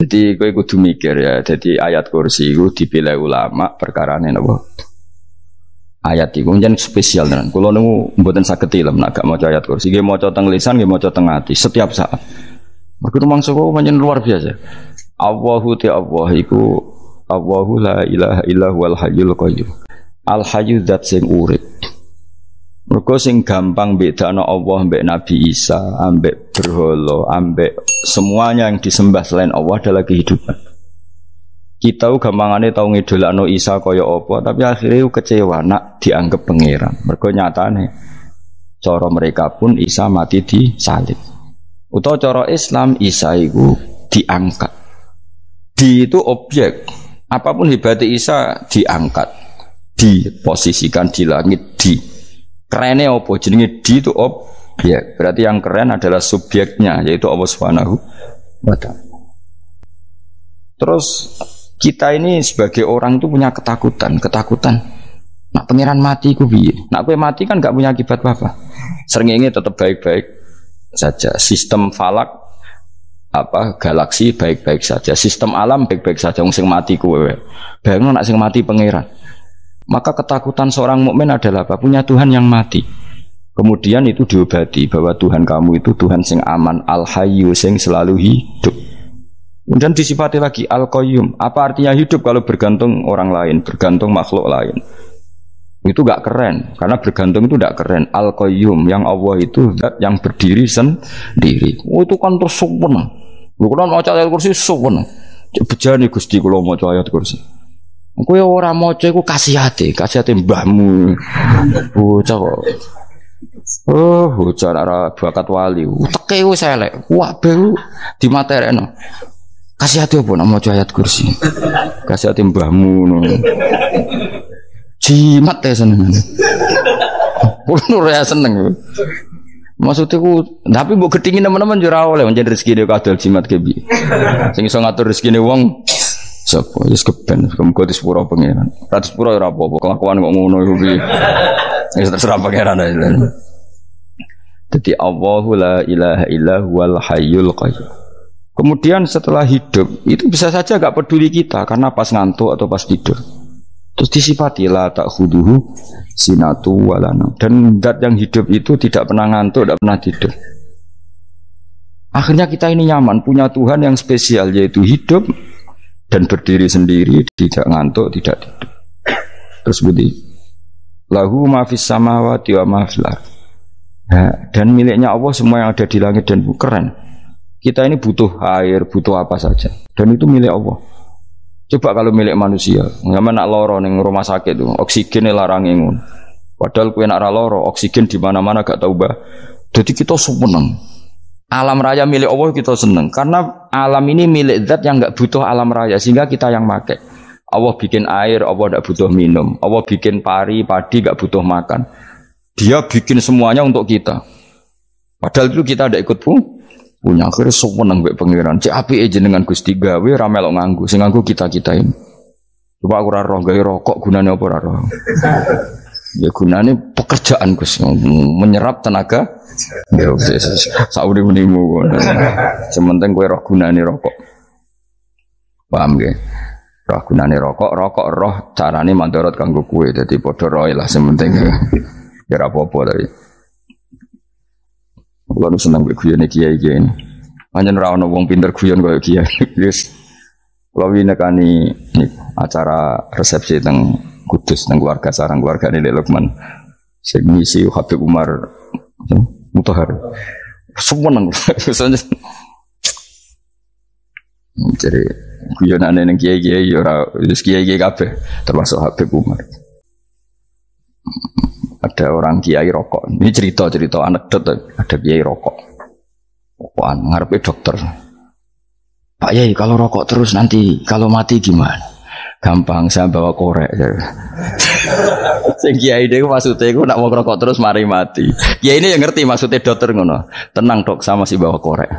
Jadi kowe kudu mikir ya. Jadi ayat kursi itu dipilih ulama perkarane napa? Ayat iku njen spesial tenan. Kula niku mboten saged ilmu nek gak maca ayat kursi. Nggih maca teng lisan, nggih maca teng ati setiap saat. Mergo mangsa kok pancen luar biasa. Allahu Allah iku Allahu la ilaha illa huwal hayyul qayyum. Al hayyu zat sing urip. Mergo sing gampang bedakno Allah mbek Nabi Isa, ambek berhala, ambek semuanya yang disembah selain Allah adalah kehidupan. Kita gampangane tau ngidolakno Isa kaya apa, tapi akhirnya kecewa nak dianggap pangeran. Mergo nyatane cara mereka pun Isa mati disalib. Utawa cara Islam Isa iku diangkat. Di itu objek. Apapun hebatnya Isa diangkat, diposisikan di langit di. Kerennya apa? Jenenge di itu objek. Berarti yang keren adalah subjeknya, yaitu Allah Subhanahu wa ta'ala. Terus kita ini sebagai orang itu punya ketakutan. Nak pangeran mati ku piye? Nak kowe mati kan gak punya akibat apa-apa. Srengenge tetap baik-baik saja. Sistem falak galaksi baik-baik saja. Sistem alam baik-baik saja. Wong sing mati kowe. Bayangno nak sing mati pangeran. Maka ketakutan seorang mukmin adalah apa? Punya Tuhan yang mati. Kemudian itu diobati bahwa Tuhan kamu itu Tuhan sing aman, al-hayyu sing selalu hidup. Kemudian disifati lagi al-qayyum. Apa artinya hidup kalau bergantung orang lain, bergantung makhluk lain? Itu gak keren, karena bergantung itu gak keren. Al-qayyum, yang Allah itu zat yang berdiri sendiri. Oh, itu kan terus sempurna. Kalau mau ayat kursi sempurna. Bejane Gusti kalau mau ayat kursi. Kowe ora maca iku kasihate mbahmu. Bocah kok. Oh, bocah ora bakat wali. Teke wis elek. Wah, baru dimaterekno. Kasihate opo nek maca ayat kursi? Kasihate mbahmu ngono. Jimat ya seneng. Kulo ora seneng. Maksudnya tapi mbok gedhingi teman-teman yo ora oleh pancen rezekine kadal jimat ke piye. Sing iso ngatur rezekine wong sapa wis keben muga disepuro pangeran. Ratus pura ora apa-apa, kelakuan kok ngono iku piye. Wis terserah pangeran ae. Dadi Allahu la ilaha illa huwal hayyul qayyum. Kemudian setelah hidup itu bisa saja gak peduli kita karena pas ngantuk atau pas tidur. Terus disifati la ta'khuduhu sinatu walana. Dan zat yang hidup itu tidak pernah ngantuk, tidak pernah tidur. Akhirnya kita ini nyaman punya Tuhan yang spesial yaitu hidup dan berdiri sendiri, tidak ngantuk, tidak tidur. Terus begini, lahu ma fis samawati wa ma fil ardh. Dan miliknya Allah semua yang ada di langit dan bumi. Keren. Kita ini butuh air, butuh apa saja, dan itu milik Allah. Coba kalau milik manusia, nggak nak loro neng rumah sakit tuh, oksigennya larang ingun. Padahal kue nak loro, oksigen di mana-mana gak tahu bah. Jadi kita seneng. Alam raya milik Allah kita seneng, karena alam ini milik zat yang nggak butuh alam raya, sehingga kita yang pakai. Allah bikin air, Allah tidak butuh minum. Allah bikin padi nggak butuh makan. Dia bikin semuanya untuk kita. Padahal itu kita tidak ikut punya. Akhirnya seneng mbek pangeran. Cek apike jenengan Gusti gawe ra melok nganggo. Sing nganggo kita-kita ini. Coba aku ora roh gawe rokok gunane apa ora roh. Ya gunane pekerjaan Gus, menyerap tenaga. Ya wis sauri menimu. Sementing kowe roh gunane rokok. Paham nggih? Roh gunane rokok roh carane mandorot kanggo kowe. Dadi padha roe lah sementing. Ya ora apa-apa tapi. Kalau senang berguyon kiai ini, hanya rawon wong pinter guyon kaya kiai. Yes, kalau ini nekani acara resepsi teng Kudus teng keluarga sarang keluarga ini Lukman, saya ngisi Habib Umar Mutahar, semua nang, jadi guyonan neng kiai kiai kabeh termasuk Habib Umar. Ada orang kiai rokok. Ini cerita anekdot. Ada kiai rokok. Rokokan ngarepe dokter. Pak Yai, kalau rokok terus nanti kalau mati gimana? Gampang, saya bawa korek. Sing kiai dhewe maksudnya iku nak mau rokok terus mari mati. Kiai ini yang ngerti maksudnya dokter ngono. Tenang dok, sama si bawa korek.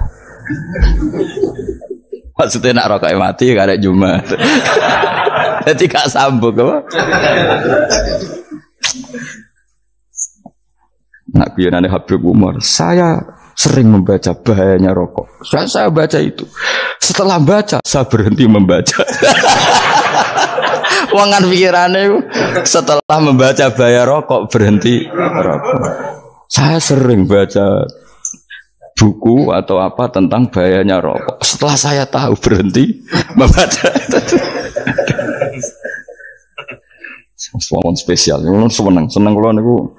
Maksudnya nak rokoknya mati gak ada Jumat. Jadi gak sambung apa? Nak guyonane Habib Umar, saya sering membaca bahayanya rokok. Saya baca itu. Setelah baca, saya berhenti membaca. Wangan pikirannya setelah membaca bahaya rokok berhenti rokok. Saya sering baca buku atau apa tentang bahayanya rokok. Setelah saya tahu berhenti membaca. Suawan spesial, seneng kalau niku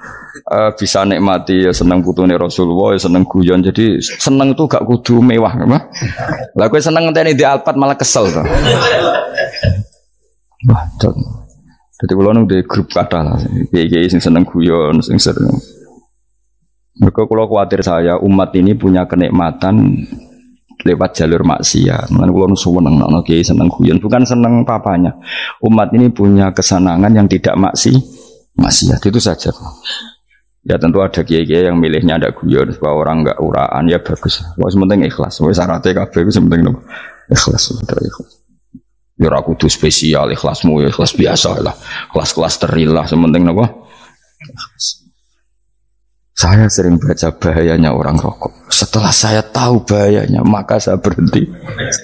bisa nikmati ya seneng putune Rasulullah, ya seneng guyon. Jadi seneng itu gak kudu mewah, apa? Lah kowe seneng ngenteni di Alphard malah kesel to. Wah, jadi kalau nung di grup kata lah, kiai sing seneng guyon, sing sering. Mereka kalau khawatir saya umat ini punya kenikmatan lewat jalur maksiat. Mengenai kalau nung seneng, nong kiai seneng guyon, bukan seneng papanya. Umat ini punya kesenangan yang tidak maksiat itu saja. Ya tentu ada kiai-kiai yang milihnya ada guyon supaya orang enggak uraan ya bagus. Wah sementing ikhlas. Wah syaratnya kabeh itu sementing ikhlas. Ya ora kudu spesial ikhlasmu ya ikhlas biasa lah. Kelas-kelas teril lah sementing napa? Saya sering baca bahayanya orang rokok. Setelah saya tahu bahayanya, maka saya berhenti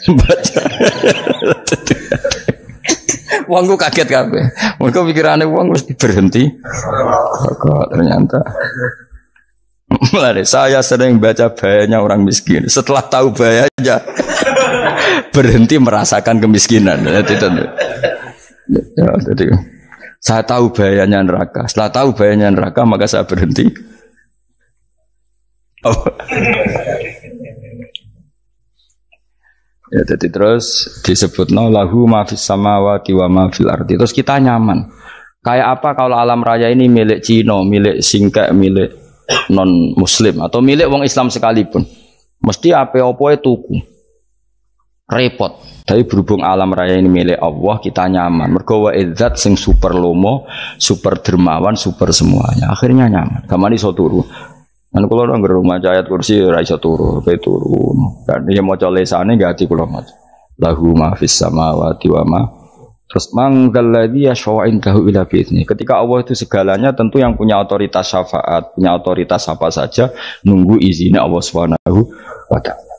baca. Wongku kaget kabeh. Mergo pikirane wong mesti berhenti. Kok ternyata. Mulai saya sering baca bahayanya orang miskin. Setelah tahu bahayanya, berhenti merasakan kemiskinan. Jadi, saya tahu bahayanya neraka. Setelah tahu bahayanya neraka, maka saya berhenti. Oh. Ya, jadi terus disebutno lahu ma fis samawati wa ma fil ardi. Terus kita nyaman. Kayak apa kalau alam raya ini milik Cina, milik singkek, milik non muslim atau milik wong Islam sekalipun. Mesti apa-apa tuku. Repot. Tapi berhubung alam raya ini milik Allah, kita nyaman. Mergo wa izzat sing super lomo, super dermawan, super semuanya. Akhirnya nyaman. Gamane iso turu. Kan kula nang rumah ayat kursi ora iso turu, pe turu. Kan dia maca lesane gak ati kula maca. Lahu ma fis samawati wa ma. Terus manggal ladzi yashfa'u indahu ila bi'izni. Ketika Allah itu segalanya tentu yang punya otoritas syafaat, punya otoritas apa saja nunggu izinnya Allah Subhanahu wa taala.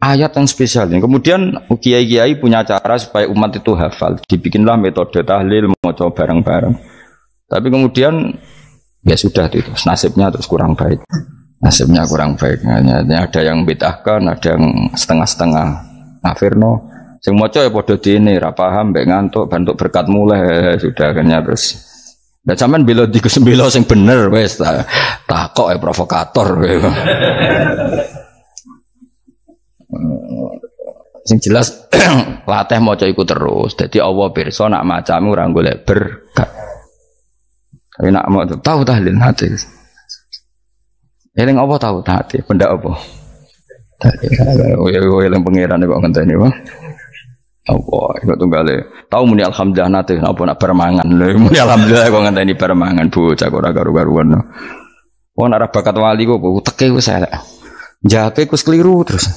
Ayat yang spesial. Kemudian kiai-kiai punya cara supaya umat itu hafal. Dibikinlah metode tahlil maca bareng-bareng. Tapi kemudian ya sudah itu nasibnya terus kurang baik. Nasibnya kurang baik. Ada yang bid'ahkan, ada yang setengah-setengah afirno. Sing maca ya padha dene ra paham mbek ngantuk bantuk berkat mulai sudah akhirnya terus. Lah sampean bela di kesembelo sing bener wis takok ya provokator. Sing jelas latih maca iku terus. Dadi Allah pirsa nak macamu ora golek berkat. Tapi nak mau tahu tahlil hati. Eling apa tahu hati? Benda apa? Eling pangeran kok ngenteni wae. Apa iku tunggale. Tahu muni alhamdulillah nate apa nak permangan. Muni alhamdulillah kok ngenteni permangan bocah ora karu-karuan. Wong ora bakat wali kok teke wis elek. Jape kus keliru terus.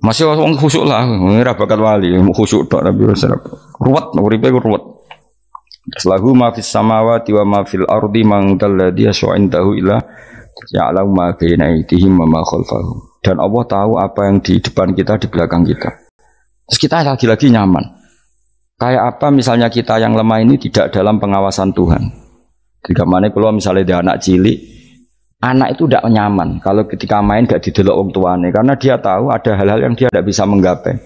Masih wong khusuk lah, ora bakat wali, khusuk tok tapi wis ruwet, uripe ruwet. Lahu ma fis samawati wa ma fil ardi man dalladhi yash'indahu ila ya'lamu ma baina aydihim wa ma khalfahum. Dan Allah tahu apa yang di depan kita, di belakang kita. Terus kita lagi-lagi nyaman. Kayak apa misalnya kita yang lemah ini tidak dalam pengawasan Tuhan. Jika mana kalau misalnya dia anak cilik, anak itu tidak nyaman kalau ketika main gak didelok wong tuane karena dia tahu ada hal-hal yang dia tidak bisa menggapai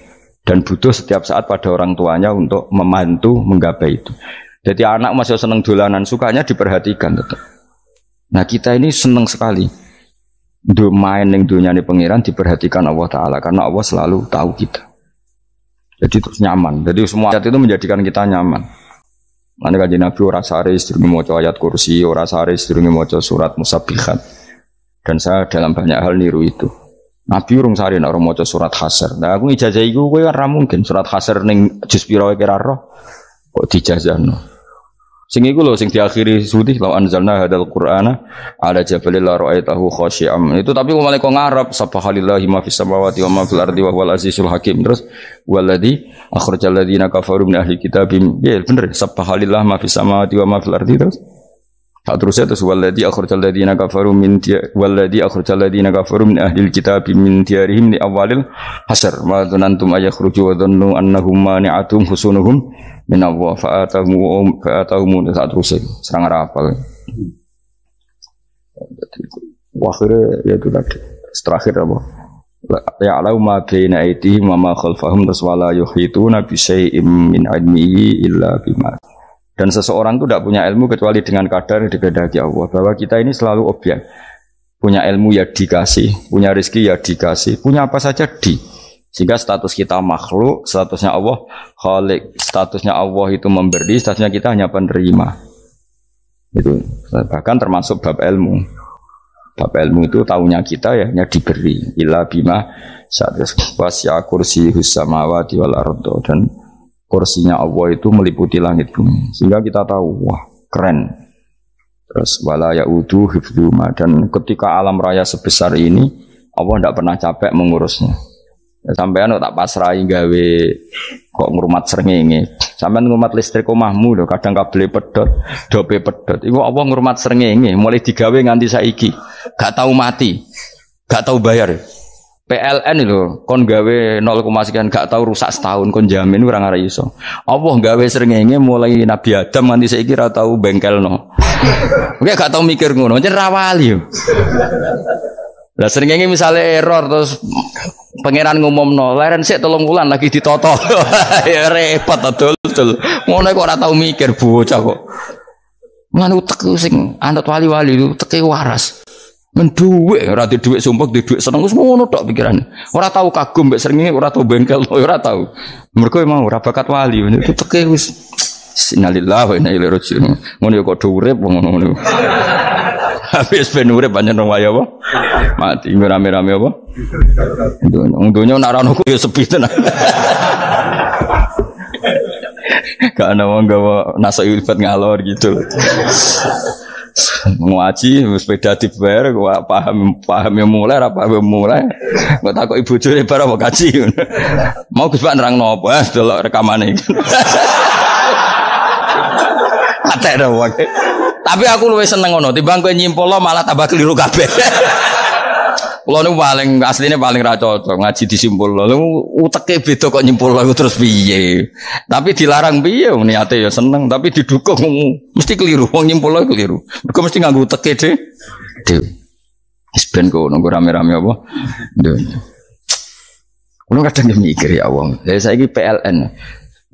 dan butuh setiap saat pada orang tuanya untuk membantu menggapai itu. Jadi anak masih seneng dolanan, sukanya diperhatikan tetap. Nah kita ini seneng sekali main ning dunyane pangeran diperhatikan Allah Ta'ala karena Allah selalu tahu kita. Jadi terus nyaman. Jadi semua ayat itu menjadikan kita nyaman. Nanti kajian Nabi ora sare sedurunge maca ayat kursi, ora sare sedurunge maca surat Musabbihat. Dan saya dalam banyak hal niru itu. Nabi urung sare nek ora maca surat Hasyr. Nah aku ijazah iku kowe kan ra mungkin surat Hasyr ning juz pira kira roh kok dijazahno. Sing iku lho sing diakhiri sudi law anzalna hadzal qur'ana ala jabalil la ra'aitahu khashi'am. Itu tapi kok malah kok ngarep subhanallahi ma fis samawati wa ma fil ardi wa huwal azizul hakim. Terus waladzi akhrajal ladzina kafaru min ahli kitabim. Ya bener subhanallahi ma fis samawati wa ma fil ardi terus. terusnya terus walladzi akhrajal ladzina kafaru min ahlil kitab min diyarihim li awalil hasyr wa dzanantum ayakhruju wa dhannu annahum mani'atum husunuhum min Allah fa'atahum saat terusnya serang rapal. Akhirnya ya itu tadi terakhir apa? Ya'lamu ma baina aydihim wa ma khalfahum wala yuhituna bi syai'in min 'ilmihi illa bima. Dan seseorang itu tidak punya ilmu kecuali dengan kadar yang dikehendaki Allah. Bahwa kita ini selalu objek. Punya ilmu ya dikasih, punya rezeki ya dikasih, punya apa saja di. Sehingga status kita makhluk, statusnya Allah khalik, statusnya Allah itu memberi, statusnya kita hanya penerima. Itu bahkan termasuk bab ilmu. Bab ilmu itu tahunya kita ya hanya diberi. Illa bima wasya kursiyus samawati wal ardo, dan kursinya Allah itu meliputi langit bumi. Sehingga kita tahu, wah keren. Terus wala ya'udu hifdzuma, dan ketika alam raya sebesar ini Allah tidak pernah capek mengurusnya. Ya, sampean tak pasrahi gawe kok ngrumat srengenge. Sampean ngrumat listrik omahmu lho, kadang kabel pedhot, dope pedhot. Iku Allah ngrumat srengenge mulai digawe nganti saiki. Gak tahu mati. Gak tahu bayar. PLN lho, kon gawe 0, sekian gak tahu rusak setahun, kon jamin ora ngara iso. Allah gawe srengenge mulai Nabi Adam nganti saiki ora tahu bengkelno. Oke gak tahu mikir ngono, jen rawali yo. Lah srengenge misale error terus pangeran ngumumno, leren sik 3 wulan lagi ditoto. Ya repot dul. Ngono kok ora tahu mikir bocah kok. Ngono utek sing anut wali-wali uteke waras. Menduwe ora di dhuwit sumpek di dhuwit seneng wis ngono tok pikirane. Ora tahu kagum mbek srengenge, ora tahu bengkel, ora tahu. Mergo emang ora bakat wali, itu teke wis innalillahi wa inna ilaihi raji'un. Ngono ya kok urip ngono. Habis ben urip pancen waya apa? Mati rame-rame apa? Untunya nak ra ono ku ya sepi tenan. Gak ana wong gawa nasa ibad ngalor gitu. Ngaji sepeda dibayar gua paham yang mulai apa yang mulai gua takut ibu juri bar apa kaji mau Gus Pak nerangno apa delok rekamane atek dong tapi aku luwih seneng ngono timbang kowe nyimpul malah tambah keliru kabeh. Kulo niku paling asline paling ra cocok ngaji disimpul lho uteke beda kok nyimpul lho terus piye tapi dilarang piye niate ya seneng tapi didukung mesti keliru wong nyimpul lho keliru mergo mesti nganggo uteke dhewe wis ben kok nunggu rame-rame apa kulo kadang mikir ya wong dari saiki PLN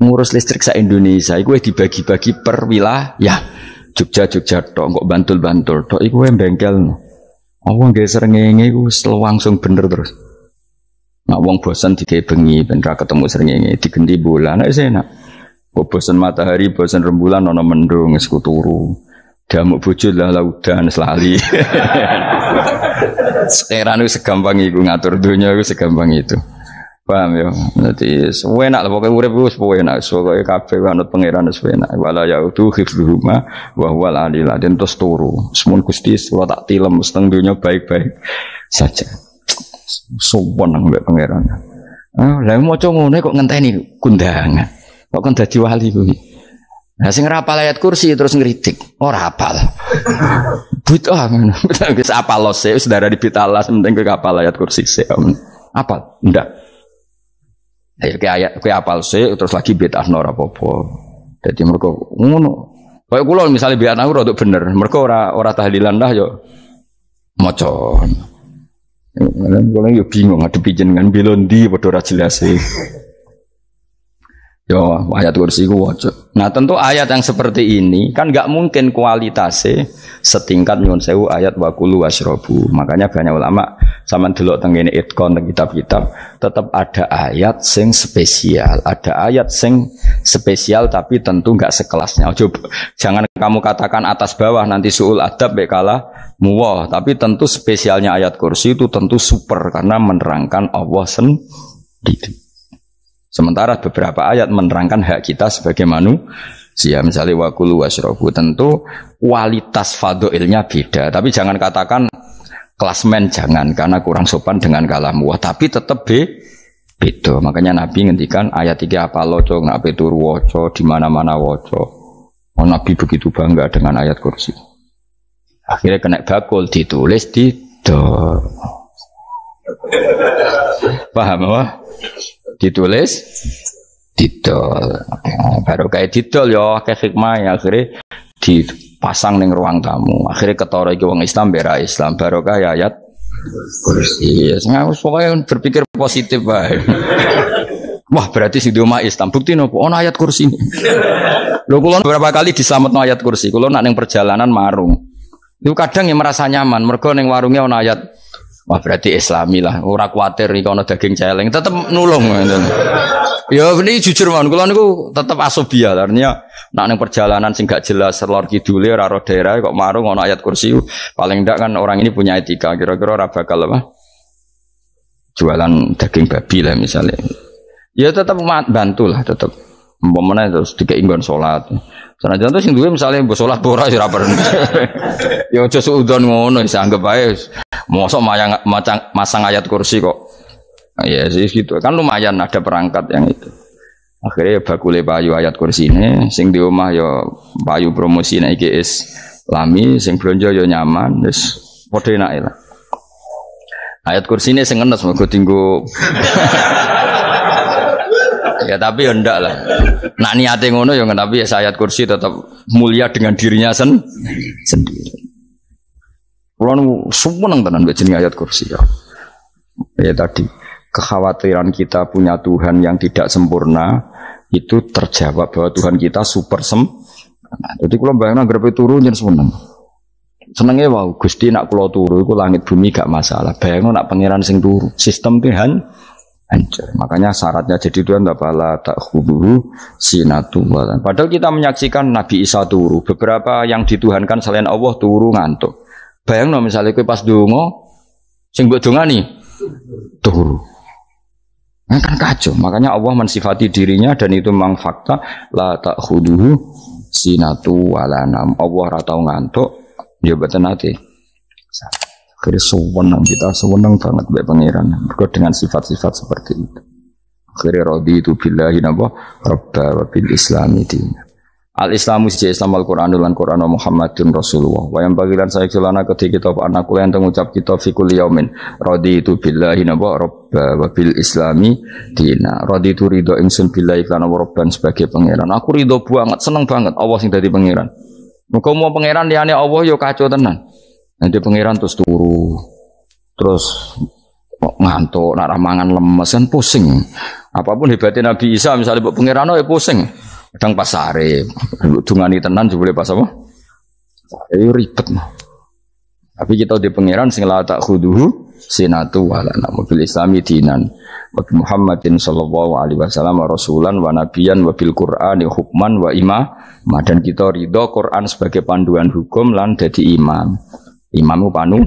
ngurus listrik sa Indonesia iku dibagi-bagi per wilayah Jogja tok kok Bantul tok iku bengkel. Wong nggih srengenge iku langsung bener terus. Nek wong bosan digawe bengi ben ra ketemu srengenge digenti bulan nek enak. Kok bosan matahari, bosan rembulan ana mendung wis turu. Damuk bojo lah laudan selali. Sekarang itu segampang iku ngatur dunia itu segampang itu. Paham ya? Berarti enak lah pokoknya urip wis enak. Pokoke kabeh anut pangeran wis enak. Wala yaudu hifdzuhuma wa huwal alil adzim terus turu. Semun Gusti kula tak tilem seteng dunya baik-baik saja. Sopan nang mbek pangeran. Lah maca ngene kok ngenteni kundangan. Kok kan dadi wali kuwi. Nah sing ora hafal ayat kursi terus ngritik. Ora hafal. Bid'ah ngono. Wis hafal lose wis darah di bitalah penting kowe hafal ayat kursi sik. Hafal? Ndak. Ayo ke ayat ke apal sih terus lagi bid'ah ora apa-apa. Dadi mergo ngono. Kaya kula misale bid'ah ora untuk bener, mergo ora tahlilan dah yo maca. Kula yo bingung ngadepi jenengan belondi padha ora jelas e. Yo ayat kursi ku waca. Nah tentu ayat yang seperti ini kan enggak mungkin kualitasnya setingkat nyuwun sewu ayat waqulu wasyrabu. Makanya banyak ulama sampean delok teng ngene itkon teng kitab-kitab tetap ada ayat sing spesial, ada ayat sing spesial tapi tentu enggak sekelasnya. Jangan kamu katakan atas bawah nanti suul adab bekala muwah, tapi tentu spesialnya ayat kursi itu tentu super karena menerangkan Allah sendiri. Sementara beberapa ayat menerangkan hak kita sebagai manusia. Misalnya waqulu wasyrabu, tentu kualitas fadhilnya beda. Tapi jangan katakan klasmen, jangan, karena kurang sopan dengan kalam wah. Tapi tetap beda. Makanya Nabi ngendikan ayat 3 apa loco, ngape turu waca, di mana-mana waca. Oh, Nabi begitu bangga dengan ayat kursi. Akhirnya kena bakul ditulis didol. Paham apa? Ditulis didol. Baru kayak didol ya kayak hikmah ya akhirnya dipasang ning ruang tamu. Akhirnya ketara iki wong Islam bera Islam barokah ya ayat kursi. Pokoknya berpikir positif bae. Wah berarti sing di omah Islam bukti nopo ono ayat kursi ini. Lho kula beberapa kali diselametno ayat kursi. Kula nak ning perjalanan marung. Itu kadang yang merasa nyaman mergo ning warungnya ono ayat. Wah berarti Islami lah. Ora kuwatir iki ono daging celeng, tetep nulung ngoten. Ya ini jujur mawon kula niku tetep asobia. Artinya nak ning perjalanan sing gak jelas lor kidule ora ro daerah kok marung ono ayat kursi. Paling ndak kan orang ini punya etika. Kira-kira ora bakal apa? Jualan daging babi lah misalnya. Ya tetap bantu lah tetap. Umpamane terus dikek nggon salat. Senajan to sing duwe misale mbok salat ora ya ora perlu. Ya aja suudon ngono wis anggap ae mosok masang ayat kursi kok. Ya sih gitu. Kan lumayan ada perangkat yang itu. Akhirnya bakule payu ayat kursi ini sing di omah ya payu promosi nek iki Islami sing blonjo ya nyaman wis padha enake lah. Ayat kursi ini sing ngenes mergo dinggo ya tapi ya ndak lah. Nak niate ngono ya tapi ya ayat kursi tetap mulia dengan dirinya sendiri. Kulo seneng tenan mbek jeneng ayat kursi ya. Ya tadi kekhawatiran kita punya Tuhan yang tidak sempurna itu terjawab bahwa Tuhan kita super sempurna. Jadi kulo bayangno grepe turu nyen seneng. Senenge wow Gusti nak kulo turu iku langit bumi gak masalah. Bayangno nak pangeran sing turu, sistem Tuhan hancur. Makanya syaratnya jadi Tuhan bala ta'khudhuhu sinatu walan. Padahal kita menyaksikan Nabi Isa turu. Beberapa yang dituhankan selain Allah turu ngantuk. Bayangno misalnya kowe pas donga sing mbok dongani turu. Nah, kan kacau. Makanya Allah mensifati dirinya dan itu memang fakta la ta'khudhuhu sinatu walanam. Allah ora tau ngantuk, ya boten ate. Akhirnya sewenang kita sewenang banget mbek pangeran mergo dengan sifat-sifat seperti itu. Akhirnya raditu billahi napa rabba wa bil islami din. Al-Islamu siji Islam Al-Qur'an lan Qur'an Muhammadun Rasulullah. Wa yang bagilan saya celana ketika kita anak kula yang ngucap kita fi kulli yaumin raditu billahi napa rabba wa bil islami dina. Raditu ridho ingsun billahi lan rabban sebagai pangeran. Aku ridho banget, seneng banget Allah sing dadi pangeran. Muga mau pangeran liyane Allah ya kacau tenan. Nanti pangeran terus turu, terus ngantuk, nak mangan lemes kan pusing. Apapun hebatnya Nabi Isa misalnya buat pangeran ya pusing. Kadang pas sare, dungani tenan juga boleh pas apa? Itu ribet mah. Tapi kita di pangeran sing la ta'khudhuhu sinatu wa la mobil islami dinan. Wa Muhammadin sallallahu alaihi wasallam rasulan wa nabiyan wa bil Qur'ani hukman wa imam. Dan kita ridho Quran sebagai panduan hukum lan dadi imam. Imammu panu.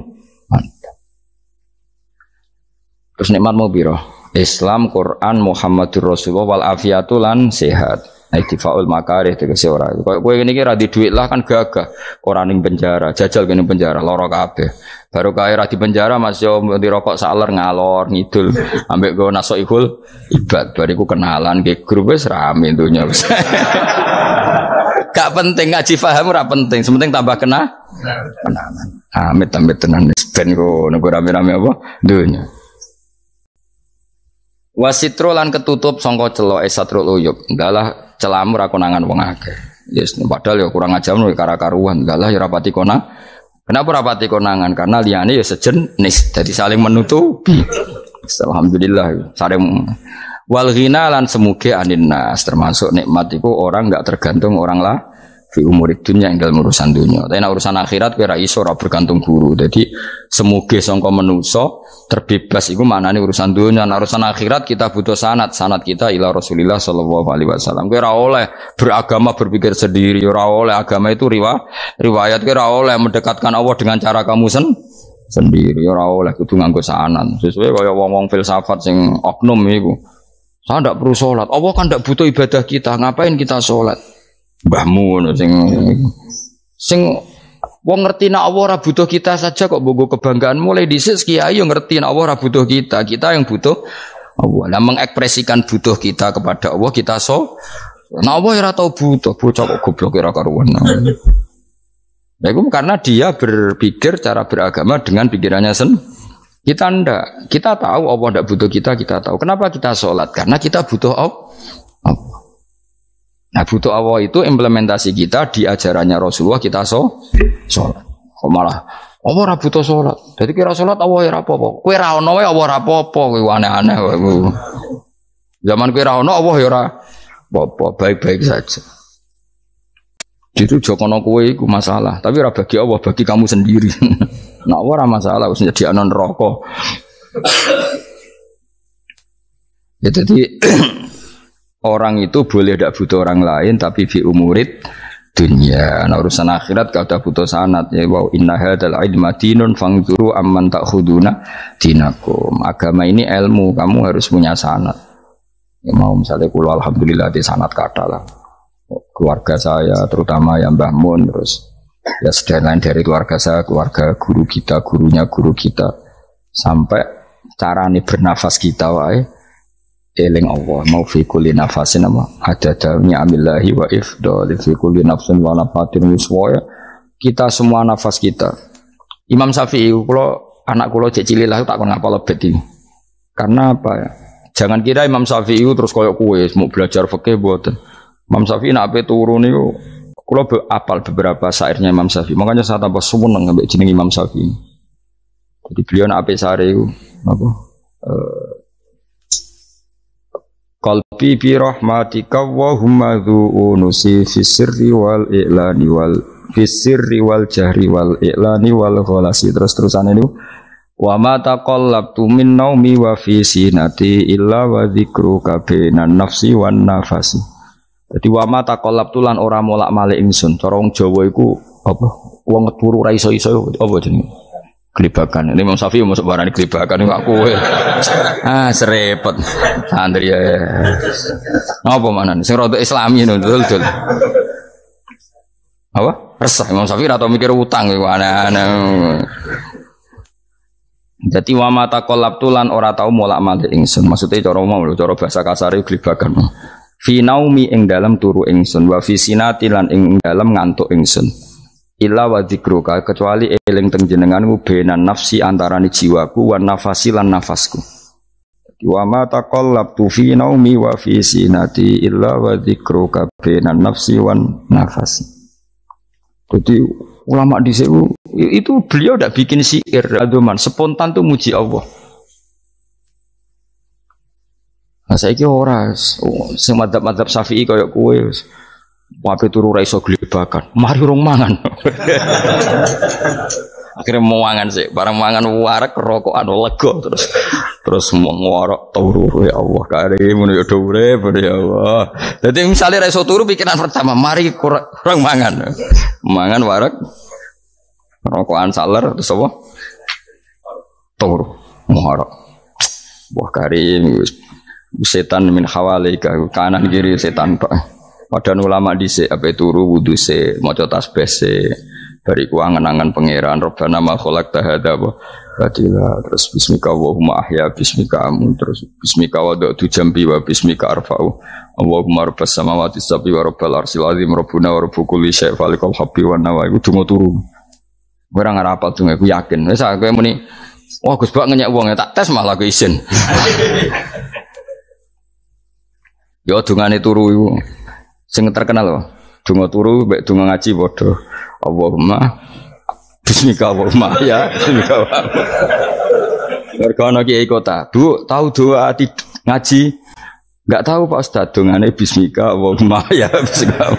Terus nikmatmu piro? Islam, Quran, Muhammadur Rasulullah wal afiatu lan sehat. Iktifaul makarih tegese ora. Kowe ngene iki ra di dhuwit lah kan gagah. Ora ning penjara, jajal kene penjara lara kabeh. Baru kae ra di penjara Mas yo dirokok saler ngalor ngidul ambek go nasoihul ibad. Bariku kenalan ke grup wis rame donya wis. Gak penting ngaji paham ora penting, sementing tambah kenalan. Amit-amit tenan ben kok nego rame-rame apa donya. Wasitro lan ketutup sangka celok esatrul uyub. Ndalah celamu ra konangan wong akeh. Yes, padahal ya kurang ajar karo-karuan. Ndalah ya rapati konang. Kenapa rapati konangan? Karena liyane ya sejenis, jadi saling menutupi. Alhamdulillah, saling wal ghina lan semuge aninnas, termasuk nikmat itu orang enggak tergantung orang lah. Fi umurid dunya ing dalam urusan dunia. Tapi nek urusan akhirat kowe ra iso ora bergantung guru. Jadi semuge sangka manusa terbebas iku maknane urusan dunia. Nek urusan akhirat kita butuh sanad kita ila Rasulillah sallallahu alaihi wasallam. Kowe ora oleh beragama berpikir sendiri, ora oleh agama itu riwayat kowe ora oleh mendekatkan Allah dengan cara kamu sendiri, ora oleh kudu nganggo sanad. Sesuai kaya wong-wong filsafat sing oknum iku. Saya ndak perlu salat. Allah kan ndak butuh ibadah kita, ngapain kita salat? Mbahmu sing wong ngerti nek Allah ora butuh kita saja kok bogo kebanggaan mulai dhisik kiai yo ngerti nek Allah ora butuh kita yang butuh Allah. Nah mengekspresikan butuh kita kepada Allah kita nek Allah ora tau butuh bocah kok goblok ora karuan. Ya itu karena dia berpikir cara beragama dengan pikirannya kita ndak. Kita tahu Allah ndak butuh kita tahu. Kenapa kita sholat? Karena kita butuh Allah. Nah butuh Allah itu implementasi kita di ajarannya Rasulullah kita sholat. Kok malah Allah ora butuh sholat. Jadi kira sholat Allah ya apa-apa. Kowe ra ono wae Allah ora apa-apa. Kowe aneh-aneh kowe. Zaman kowe ra ono Allah ya ora apa-apa, baik-baik saja. Jadi jokono kowe iku masalah, tapi ora bagi Allah, bagi kamu sendiri. Nah, ora masalah wis jadi anon neraka. Ya jadi orang itu boleh tidak butuh orang lain tapi fi umurid dunia. Nah, urusan akhirat gak ada butuh sanad ya wa inna hadzal ilma dinun fangzuru amman ta'khuduna dinakum. Agama ini ilmu, kamu harus punya sanad. Ya mau misalnya kula alhamdulillah di sanad kata lah. Keluarga saya terutama yang Mbah Mun terus ya lain dari keluarga saya, keluarga guru kita, gurunya guru kita sampai carane bernafas kita wae eling Allah mau fi kulli nafasin ada dami amillahi wa ifdal fi kulli nafsin wa nafatin wiswaya kita semua nafas kita. Imam Syafi'i kalau anak kula cek cilik lah tak kon ngapal lebet iki. Karena apa ya? Jangan kira Imam Syafi'i terus koyo kowe mau belajar fikih mboten. Imam Syafi'i nak ape turu niku kula apal beberapa syairnya Imam Syafi'i. Makanya saya tambah seneng ambek jeneng Imam Syafi'i. Jadi beliau nak ape sare iku apa? Qalbi bi rahmatika wa humma dzu'unusi fi sirri wal i'lani wal fi sirri wal jahri wal i'lani wal khalasi terus-terusan itu wa ma taqallabtu min naumi wa fi sinati illa wa dzikruka bainan nafsi wan nafasi. Jadi wama takolab tulan ora molak-malik ingsun. Cara wong Jawa iku apa? Wong turu ra iso-iso apa jenenge? Gelibakan. Ini Imam Syafi'i mosok barani gelibakan iku kowe. Serepet. Santri ya. Napa manan? Sing rada Islami ngono dul. Apa? Resah Imam Syafi'i ra tau mikir utang iku aneh-aneh. Jadi wama takolab tulan ora tau molak-malik ingsun. Maksudnya cara mau lho, cara bahasa kasar iku gelibakan. Fi naumi ing dalam turu ingsun wa fi sinati lan ing dalam ngantuk ingsun illa wa dzikruka kecuali eling teng jenenganmu benan nafsi antarane jiwaku wa nafasi lan nafasku wa ma taqallabtu fi naumi wa fi sinati illa wa dzikruka benan nafsi wan nafasi. Jadi ulama dhisik itu beliau ndak bikin syair adoman spontan tuh muji Allah. Nah saiki ora sing madzhab Syafi'i kaya kowe wae turu ra iso glebakan. Mari rong mangan. Akhirnya mau mangan sih, barang mangan warak rokokan lega terus mau ngorok turu ya Allah karim ya urip ya Allah. Jadi misalnya ra iso turu pikiran pertama mari kurang mangan. Mangan warak rokokan saler terus apa? Turu ngorok. Wah karim setan min hawalika kanan kiri setan pak. Padahal ulama dhisik ape turu wudu se maca tasbih se dari angen-angen pangeran Rabbana ma khalaqta hadza batila terus bismika Allahumma ahya bismika amun terus bismika wada'tu jambi wa bismika arfa'u Allahumma rabbas samawati sab'i wa rabbal arsyil azim rabbuna wa rabbu kulli syai' falikal habbi wan nawa iku donga turu. Ora ngarapal donga aku yakin wis aku muni wah Gus Bak ngenyek wong tak tes malah aku isin. Ya dungane turu iku sing terkenal lho. Donga turu mek donga ngaji padha. Allahumma bismika Allahumma ya bismika. Mergo ana kiai kota. Bu, tahu doa ngaji? Enggak tahu Pak Ustaz dongane bismika Allahumma ya bismika.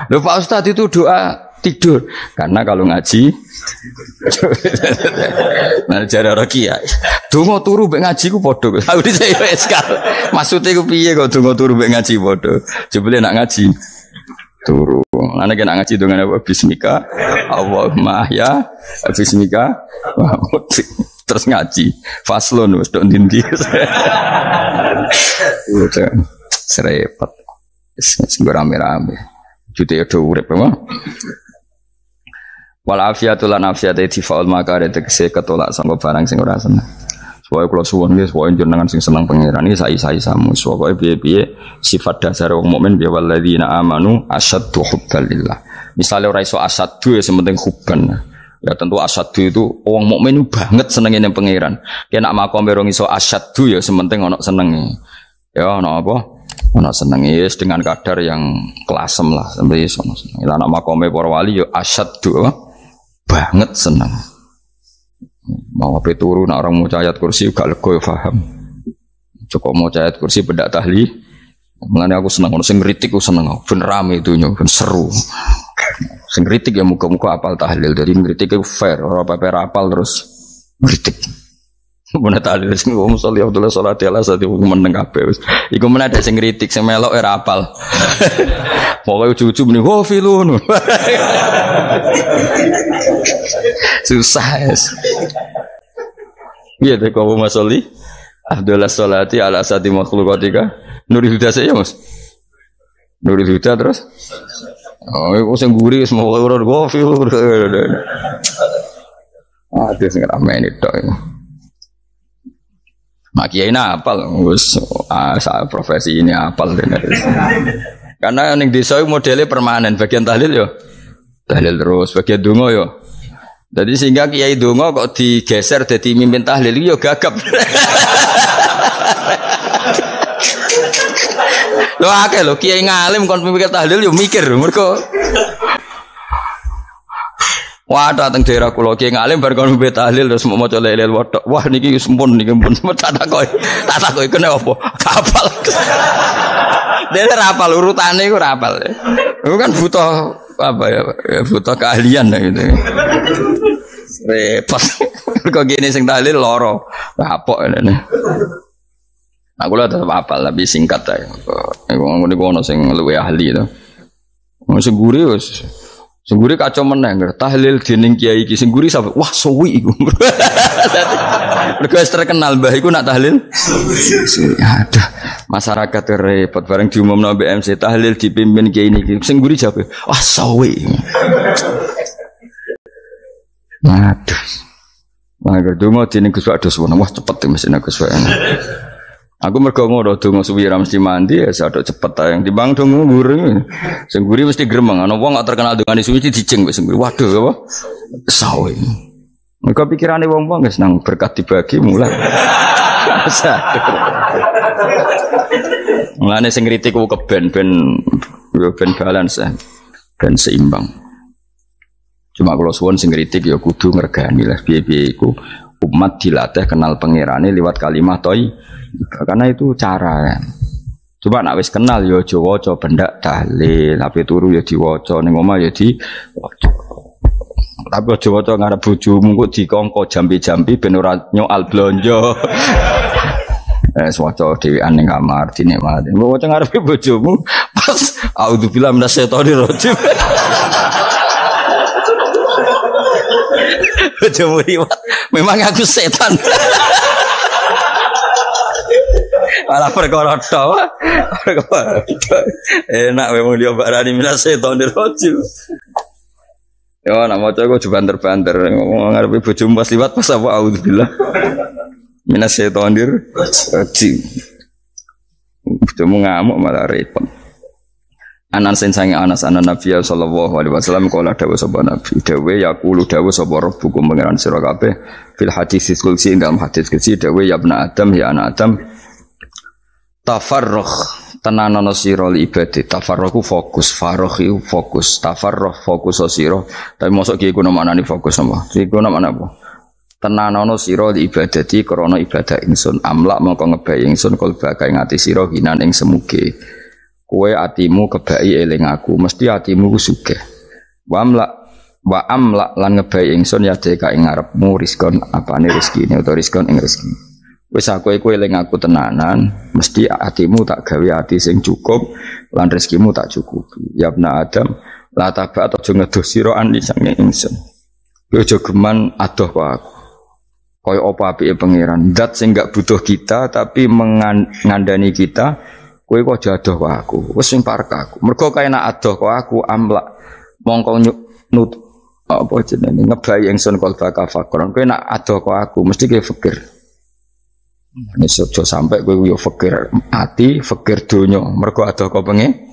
Lho Pak Ustaz itu doa tidur karena kalau ngaji nah jare ora kiai donga turu mek ngaji ku padha aku dise wis maksude ku piye kok donga turu mek ngaji padha jebule nak ngaji turu ana nek ngaji dongane apa bismika Allahumma ya bismika terus ngaji faslon wis tok ndi serepet wis rame-rame jute do urip apa wal afiatul lan afiate difaul makare tegese ketolak sanggo barang sing ora seneng. Soale kula suwun nggih supaya jenengan sing seneng pangeran iki sai-sai samu. Pokoke piye-piye sifat dasar wong mukmin ya walladzina amanu asyaddu hubban lillah. Misale ora iso asyaddu ya sementing hubban. Ya tentu asyaddu itu wong mukmin banget senenge ning pangeran. Yen nak makome rong iso asyaddu ya sementing ana senenge. Ya ana apa? Ana senenge wis dengan kadar yang kelasem lah sampai iso. Lah nak makome para wali ya asyaddu banget seneng. Mau apa turu nak orang mau ayat kursi gak lego ya paham. Cukup mau ayat kursi bedak tahlil. Mulane aku seneng ono sing ngritik aku seneng. Ben rame itu ben seru. Sing ngritik ya muga-muga apal tahlil. Jadi ngritik itu fair, ora paper apal terus ngritik. Mun tahlil sing wong sholli Abdullah salat ala sate meneng kabeh wis. Iku men ada sing ngritik sing melok ora apal. Pokoke ujug-ujug muni wo filun. Susah es. Iya deh kau masoli. Abdullah sholati ala sati makhlukatika. Nurul Huda saya mas. Nurul Huda terus. Oh, aku sing guri wis mau ora gofil. Ada sing rame ini tok. Mak kiai apal wis profesi ini apal tenan. Karena ning desa modelnya permanen, bagian tahlil yo. Tahlil terus, bagian donga yo. Jadi sehingga kiai donga kok digeser dadi mimpin tahlil yo gagap. Lho akeh lho kiai ngalim kon mikir tahlil yo mikir mergo wah dateng daerah kula kiai ngalim bar kon mikir tahlil terus mau maca lelel wedok. Wah niki wis mumpun niki mumpun tak takoki kene apa? Kapal. Dene rapal urutane iku rapal. Iku kan butuh apa ya? Butuh keahlian gitu. Repot. Kok gini sing tahlil loro. Kapok ngene. Aku lah tetap apal lebih singkat aja. Ngomong ono sing luwih ahli to. Sing guri wis. Sing guri kacau meneng. Tahlil dening kiai iki sing guri sampe wah suwi iku. Mergo terkenal mbah iku nak tahlil. Aduh, masyarakat repot bareng diumumno BMC tahlil dipimpin kiai niki. Sing guri jawab, wah suwi. Aduh. Wah donga dening Gus Wados wah cepet mesin Gus Wados. Aku mergo ngono donga suwi ra mesti mandi ya sadok cepet ta yang timbang donga nguri. Sing nguri mesti gremeng ana wong gak terkenal dongane suwi dijeng wis nguri. Waduh apa? Sawe. Mergo pikirane wong-wong wis nang berkat dibagi mulai. Mulane sing kritik ku keben ben balance ben seimbang. Cuma kalau suwun sing kritik ya kudu ngregani lah piye-piye iku umat dilatih kenal pangerane liwat kalimat toy. Karena itu cara. Coba nak wis kenal yo aja waca bendak tahlil, tapi turu yo diwaca ning omah yo diwaca. Tapi aja waca ngarep bojomu kok dikongko jambi-jambi ben ora nyoal blonjo. Waca dhewean ning kamar dinikmati. Mbok waca ngarepe bojomu pas auzubillahi minasyaitonir rajim. Bojomu riwat, memang aku setan. Malah perkara tok. Enak memang dia barani minas setonir rajim. Yo nak maca kok banter-banter ngomong ngarepe bojomu pas liwat pas apa auzubillah. Minas setonir rajim. Bojomu ngamuk malah repot. Anan sen sange Anas anan Nabi sallallahu alaihi wasallam kala dawuh sapa Nabi dawuh yaqulu dawuh sapa rabbukum pangeran sira kabeh fil hadis qudsi dalam hadis qudsi dawuh ya ibna Adam ya anak Adam tafarrugh tenanono sira li ibadah tafarrugh fokus faragh iku fokus tafarrugh fokus sira tapi mosok ki iku maknane fokus apa iku maknane apa tenanono sira li ibadati krana ibadah ingsun amlak mongko ngebayi ingsun kalba kae ngati sira hinan ing semuge kowe atimu kebaki eling aku mesti atimu ku sugih wa amlak lan ngebayi ingsun ya deka ing ngarepmu rizkon apane rezekine utawa rizkon ing rezeki wis aku eling aku tenanan mesti atimu tak gawe ati sing cukup lan rezekimu tak cukupi ya ibna Adam la tabat aja ngedoh sira ani sange ingsun kowe aja geman adoh kok aku kaya apa apike pangeran zat sing gak butuh kita tapi mengandani kita kowe kok adoh kok aku wis sing parek aku mergo kae nak adoh kok aku amlak mongko nut apa jenenge ngebayi ingsun kalba kafakron kowe nak adoh kok aku mesti kowe fikir Ini sojo sampai kowe yo fakir ati, fakir donya, mergo ada kok pengen.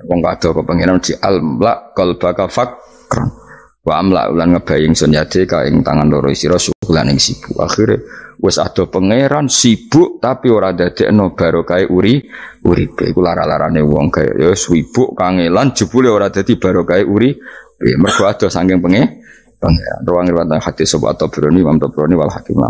Wong ada kok pengen di almla qalbaka fakran. Wa amla ulan ngebaying sun yade ka ing tangan loro sira syukulan ing sibuk. Akhire wis ada pangeran sibuk tapi ora dadekno barokah uripe. Iku lara-larane wong kaya ya sibuk kangelan jebule ora dadi barokah uripe. Mergo ada saking pangeran. Ruang riwayat hadis sobat Tabrani, Imam Tabrani wal Hakim.